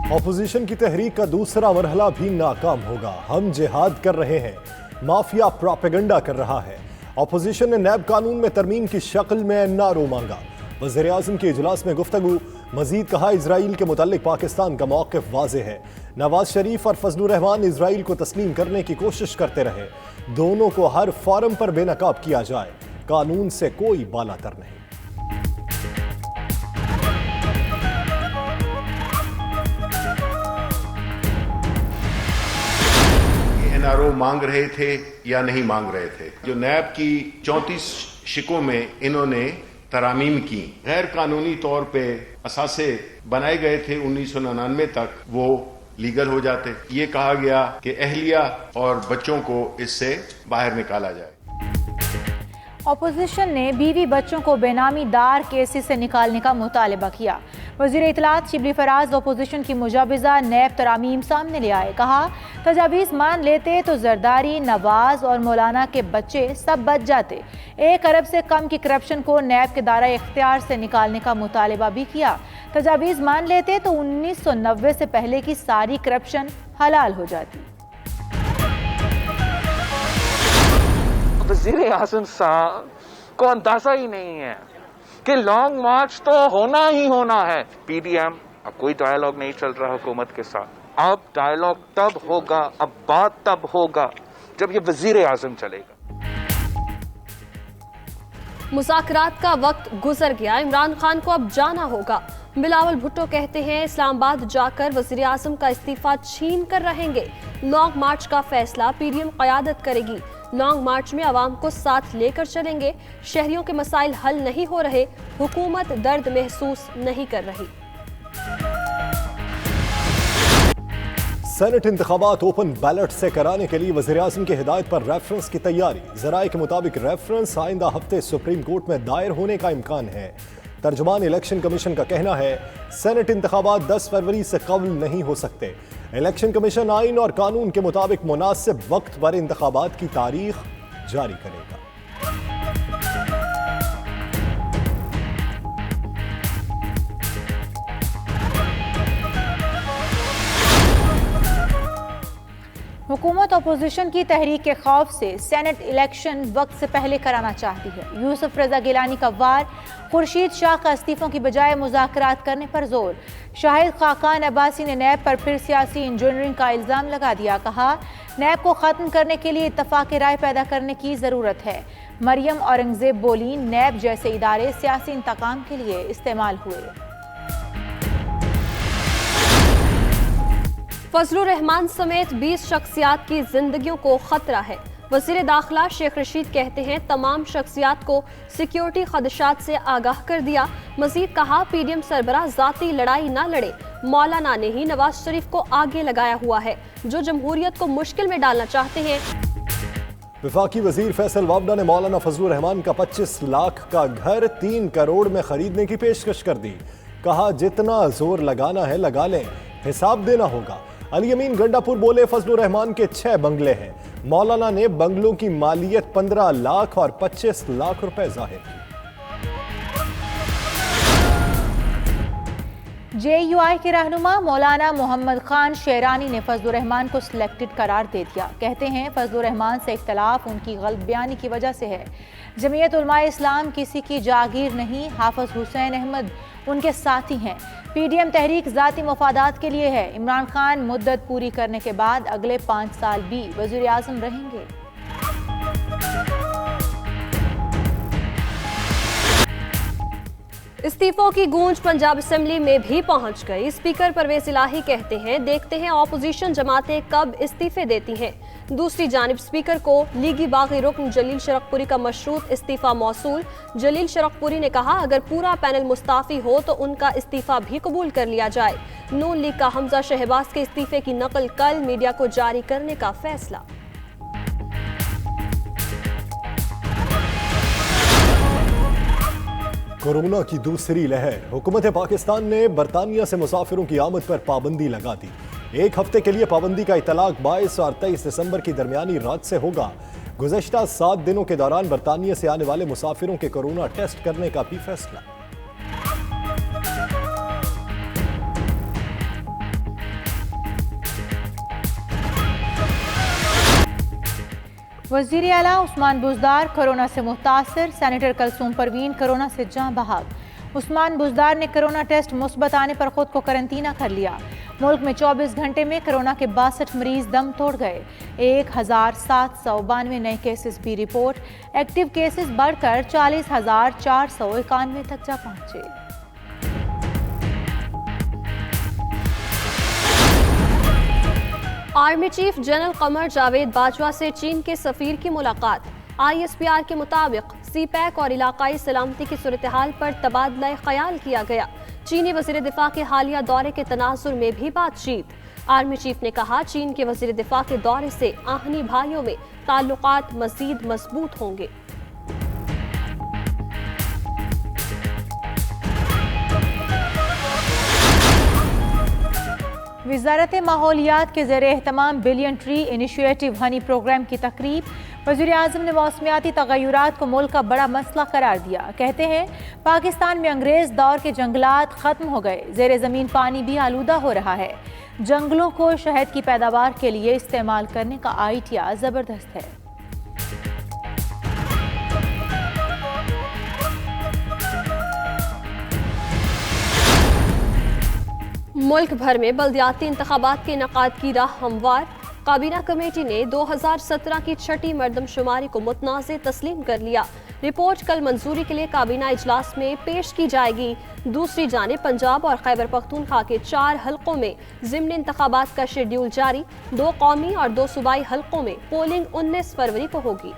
Opposition की तहरीक का दूसरा मरहला भी नाकाम होगा। हम जिहाद कर रहे हैं, माफिया प्रोपेगेंडा कर रहा है। ऑपोजिशन ने नैब कानून में तरमीम की शक्ल में एनआरओ मांगा। वज़ीर आज़म के इजलास में गुफ्तगू। मजीद कहा, इजराइल के मुतालिक पाकिस्तान का मौक़िफ़ वाज़ेह है। नवाज शरीफ और फजलुर रहमान इजराइल को तस्लीम करने की कोशिश करते रहे। दोनों को हर फोरम पर बेनकाब किया जाए। कानून से कोई बालातर नहीं। एनआरओ मांग रहे थे या नहीं मांग रहे थे। जो नैब की 34 शिकों में इन्होंने तरामीम की, गैर कानूनी तौर पे असासे बनाए गए थे 1999 तक, वो लीगल हो जाते। ये कहा गया कि अहलिया और बच्चों को इससे बाहर निकाला जाए। ऑपोजिशन ने बीवी बच्चों को बेनामी दार केसेस से निकालने का मुतालबा किया। वज़ीर इत्तलात शिबली फराज ऑपोजिशन की मुजाविजा नैब तरामीम सामने ले आए। कहा, तजावीज़ मान लेते तो जरदारी, नवाज और मौलाना के बच्चे सब बच जाते। 1 अरब से कम की करप्शन को नैब के दायरा इख्तियार से निकालने का मुतालबा भी किया। तजावीज़ मान लेते तो 1990 से पहले की सारी करप्शन हलाल हो जाती। वज़ीर आज़म साहब को अंदाजा ही नहीं है कि लॉन्ग मार्च तो होना ही होना है। पीडीएम, अब कोई डायलॉग नहीं चल रहा हुकूमत के साथ। अब डायलॉग तब होगा, अब बात तब होगा जब ये वज़ीर आज़म चलेगा। मुज़ाकरात का वक्त गुजर गया, इमरान खान को अब जाना होगा। बिलावल भुट्टो कहते हैं, इस्लामाबाद जाकर वज़ीर आज़म का इस्तीफा छीन कर रहेंगे। लॉन्ग मार्च का फैसला पीडीएम क़यादत करेगी। लॉन्ग मार्च में आवाम को साथ लेकर चलेंगे। शहरियों के मसाइल हल नहीं हो रहे, हुकूमत दर्द महसूस नहीं कर रही। सेनेट इंतखाबात ओपन बैलेट से कराने के लिए वज़ीर आज़म की हिदायत पर रेफरेंस की तैयारी। ज़राए के मुताबिक रेफरेंस आइंदा हफ्ते सुप्रीम कोर्ट में दायर होने का इम्कान है। तर्जुमान इलेक्शन कमीशन का कहना है, सेनेट इंतखाबात 10 फरवरी से कबल नहीं हो सकते। इलेक्शन कमीशन आइन और कानून के मुताबिक मुनासिब वक्त पर इंतखाबात की तारीख जारी करेगा। हुकूमत अपोजिशन की तहरीक के खौफ से सेनेट इलेक्शन वक्त से पहले कराना चाहती है। यूसुफ रजा गिलानी का वार, खुर्शीद शाह का इस्तीफों की बजाय मुज़ाकरात करने पर जोर। शाहिद खाकान अब्बासी ने नैब पर फिर सियासी इंजीनियरिंग का इल्ज़ाम लगा दिया। कहा, नैब को ख़त्म करने के लिए इत्तफ़ाक़ राय पैदा करने की ज़रूरत है। मरियम औरंगज़ेब बोली, नैब जैसे इदारे सियासी इंतकाम के लिए इस्तेमाल हुए। फजलुर रहमान समेत 20 शख्सियात की जिंदगियों को खतरा है। वज़ीर दाखिला शेख रशीद कहते हैं, तमाम शख्सियात को सिक्योरिटी खदशात से आगाह कर दिया। मजीद कहा, पीडीएम सरबराह जाती लड़ाई ना लड़े। मौलाना ने ही नवाज शरीफ को आगे लगाया हुआ है, जो जमहूरियत को मुश्किल में डालना चाहते हैं। वफाकी वजीर फैसल वावडा ने मौलाना फजलुर रहमान का 25 लाख का घर 3 करोड़ में खरीदने की पेशकश कर दी। कहा, जितना जोर लगाना है लगा लें, हिसाब देना होगा। अली अमीन गंडापुर बोले, फजलुर रहमान के 6 बंगले हैं। मौलाना ने बंगलों की मालियत 15 लाख और 25 लाख रुपए जाहिर की। JUI के रहनुमा मौलाना मोहम्मद खान शेरानी ने फजलुर रहमान को सिलेक्टेड करार दे दिया। कहते हैं, फजलुर रहमान से इख्तलाफ उनकी गलत बयानी की वजह से है। जमीयत उलमाए इस्लाम किसी की जागीर नहीं। हाफिज हुसैन अहमद उनके साथी हैं। पीडीएम तहरीक ज़ाती मफादात के लिए है। इमरान खान मुद्दत पूरी करने के बाद अगले 5 साल भी वज़ीर आज़म रहेंगे। इस्तीफों की गूंज पंजाब असेंबली में भी पहुंच गई। स्पीकर परवेज इलाही कहते हैं, देखते हैं ऑपोजिशन जमातें कब इस्तीफे देती हैं। दूसरी जानिब स्पीकर को लीगी बागी रुकन जलील शरकपुरी का मशरूत इस्तीफा मौसूल। जलील शरकपुरी ने कहा, अगर पूरा पैनल मुस्ताफी हो तो उनका इस्तीफा भी कबूल कर लिया जाए। नून लीग का हमजा शहबाज के इस्तीफे की नकल कल मीडिया को जारी करने का फैसला। कोरोना की दूसरी लहर। हुकूमत पाकिस्तान ने बरतानिया से मुसाफिरों की आमद पर पाबंदी लगा दी। 1 हफ्ते के लिए पाबंदी का इतलाक 22 और 23 दिसंबर की दरमियानी रात से होगा। गुज़श्ता 7 दिनों के दौरान बरतानिया से आने वाले मुसाफिरों के कोरोना टेस्ट करने का भी फैसला। वज़ीर आला उस्मान बुज़दार कोरोना से मुतासिर, सेनेटर कलसूम परवीन कोरोना से जाँ बहाक। उस्मान बुज़दार ने कोरोना टेस्ट मुस्बत आने पर खुद को करंतना कर लिया। मुल्क में 24 घंटे में कोरोना के 62 मरीज दम तोड़ गए। 1792 नए केसेस भी रिपोर्ट। एक्टिव केसेस बढ़कर 40,491 तक जा पहुंचे। Army chief general Qamar Javed Bajwa से चीन के सफीर की मुलाकात। ISPR के मुताबिक CPEC और इलाकाई सलामती की सूरत-ए-हाल पर तबादला ख्याल किया गया। चीनी वज़ीर दिफा के हालिया दौरे के तनाजुर में भी बातचीत। आर्मी चीफ ने कहा, चीन के वज़ीर दिफा के दौरे से आहनी भाइयों में ताल्लुकात मज़ीद मजबूत होंगे। वज़ारत माहौलियात के ज़ेरे एहतमाम billion tree initiative honey program की तकरीब। वज़ीर आज़म ने मौसमियाती तग़य्युरात को मुल्क का बड़ा मसला करार दिया। कहते हैं, पाकिस्तान में अंग्रेज़ दौर के जंगलात ख़त्म हो गए, ज़ेरे ज़मीन पानी भी आलूदा हो रहा है। जंगलों को शहद की पैदावार के लिए इस्तेमाल करने का आइडिया ज़बरदस्त है। मुल्क भर में बल्दियाती इंतखाबात के इनेकाद की राह हमवार। काबीना कमेटी ने 2017 की छठी मरदमशुमारी को मुतनाज़े तस्लीम कर लिया। रिपोर्ट कल मंजूरी के लिए काबीना इजलास में पेश की जाएगी। दूसरी जानिब पंजाब और खैबर पख्तूनख्वा के 4 हलकों में ज़िम्नी इंतखाबात का शेड्यूल जारी। 2 कौमी और 2 सूबाई हलकों में पोलिंग 19 फरवरी को होगी।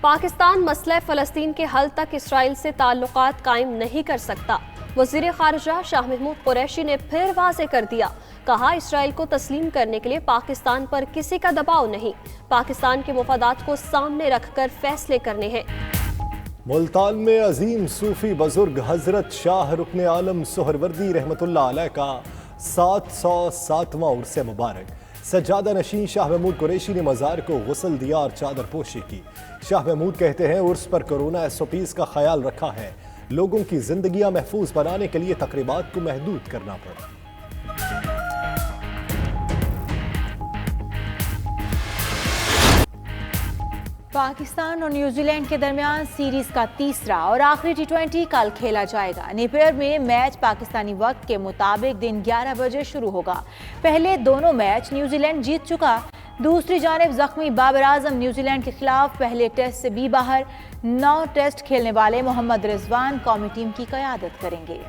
पाकिस्तान मसले फ़लस्तीन के हल तक इसराइल से ताल्लुकात कायम नहीं कर सकता। वज़ीर ख़ारिजा शाह महमूद कुरैशी ने फिर वाज़े कर दिया। कहा, इसराइल को तस्लीम करने के लिए पाकिस्तान पर किसी का दबाव नहीं, पाकिस्तान के मुफादात को सामने रखकर फैसले करने हैं। मुल्तान में अजीम सूफी बुजुर्ग हजरत शाह रुकन आलम सोहरवर्दी रहमतुल्लाह अलैह का 707वां उर्स मुबारक। सज्जादा नशीन शाह महमूद कुरैशी ने मज़ार को गुस्ल दिया और चादर पोशी की। शाह महमूद कहते हैं, उर्स पर कोरोना SOPs का ख्याल रखा है। लोगों की जिंदगियां महफूज बनाने के लिए तकरीबात को महदूद करना पड़ा। पाकिस्तान और न्यूजीलैंड के दरमियान सीरीज का तीसरा और आखिरी T20 कल खेला जाएगा। नेपियर में मैच पाकिस्तानी वक्त के मुताबिक दिन 11 बजे शुरू होगा। पहले दोनों मैच न्यूजीलैंड जीत चुका। दूसरी जानिब जख्मी बाबर आजम न्यूजीलैंड के खिलाफ पहले टेस्ट से भी बाहर। 9 टेस्ट खेलने वाले मोहम्मद रिजवान कौमी टीम की क़यादत करेंगे।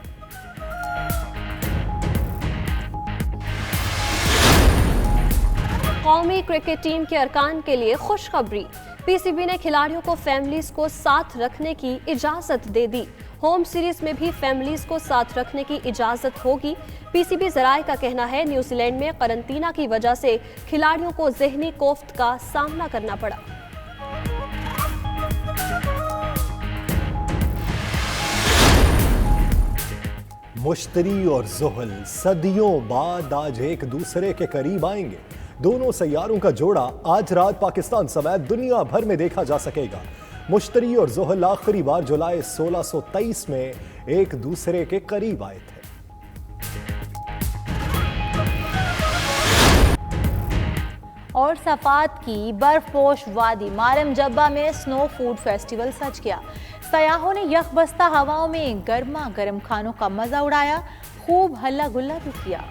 कौमी क्रिकेट टीम के अरकान के लिए खुशखबरी। PCB ने खिलाड़ियों को फैमिलीज को साथ रखने की इजाजत दे दी। होम सीरीज में भी फैमिलीज को साथ रखने की इजाजत होगी। PCB ज़राए का कहना है, न्यूजीलैंड में करंतना की वजह से खिलाड़ियों को ज़हनी कोफ्त का सामना करना पड़ा। मुश्तरी और ज़ुहल सदियों बाद आज एक दूसरे के करीब आएंगे। दोनों सैयारों का जोड़ा आज रात पाकिस्तान समेत दुनिया भर में देखा जा सकेगा। मुश्तरी और ज़ुहल आखिरी बार जुलाई 1623 में एक दूसरे के करीब आए थे। और सफात की बर्फपोश वादी मारम जब्बा में स्नो फूड फेस्टिवल सज गया। सयाहों ने यखबस्ता हवाओं में गर्मा गर्म खानों का मजा उड़ाया, खूब हल्ला गुल्ला भी किया।